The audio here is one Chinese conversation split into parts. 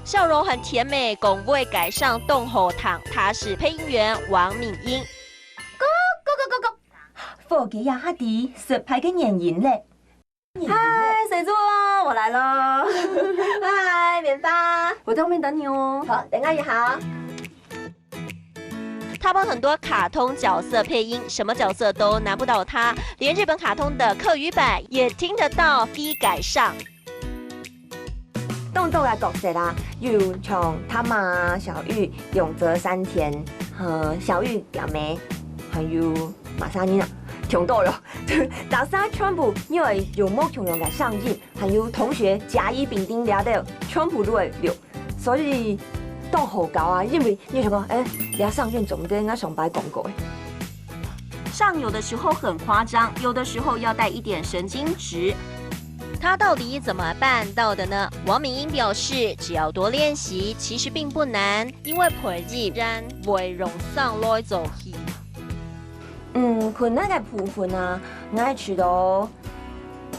笑容很甜美，拱卫改上动后堂。她是配音员王敏英。伙计呀，哈迪是拍个演员嘞。嗨，谁做了？我来了。嗨，棉花，我在后面等你哦。好，等阿姨好。他帮很多卡通角色配音，什么角色都难不倒他，连日本卡通的客语版也听得到飞改上。动作嘅角色啦，有像他妈、小玉、永泽山田和小玉表妹，还有马莎妮娜。穷到了，大家全部因為有冇窮人嘅上映，還有同學甲乙丙丁聊到全部都會聊，所以都好高啊！因為你想講，聊上映總得應該上百廣告上有的時候很誇張，有的時候要帶一點神經質。他到底怎麼辦到的呢？王敏英表示，只要多練習，其實並不難，因為培育人會容上來做戲。困難嘅部分啊，我除到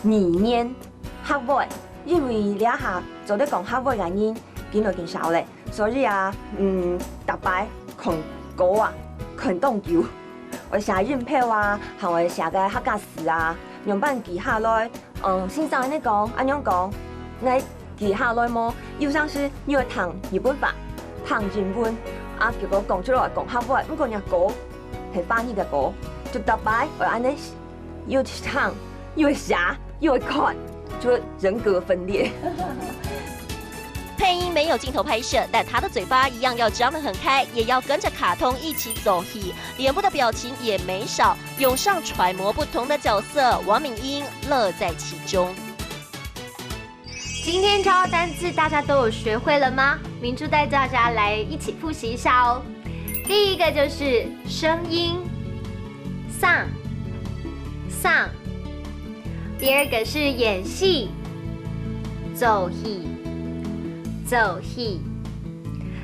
2年學會，因為你下做得講學會嘅人見到見少咧，所以啊，特別看歌啊，看動球，我寫音票啊，還會寫個客家詩啊，用班記下來，先生你講，安樣講，我記下來麼？有像是要談日本話，談英文，啊，結果講出來講學會，不過人歌係翻譯嘅歌。就特別我安尼又唱又寫又看，就人格分裂。配音没有镜头拍摄，但他的嘴巴一样要张得很开，也要跟着卡通一起走戏，脸部的表情也没少，涌上揣摩不同的角色，王敏英乐在其中。今天教的单字大家都有学会了吗？明珠带大家来一起复习一下哦。第一个就是声音。上，第二个是演戏，走戏，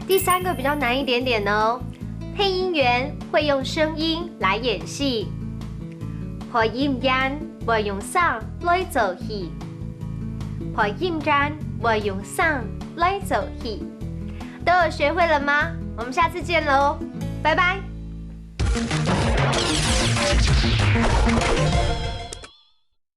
第三个比较难一点点哦。配音员会用声音来演戏，配音员会用声来走戏，配音员会用声来走戏，都有学会了吗？我们下次见喽，拜拜。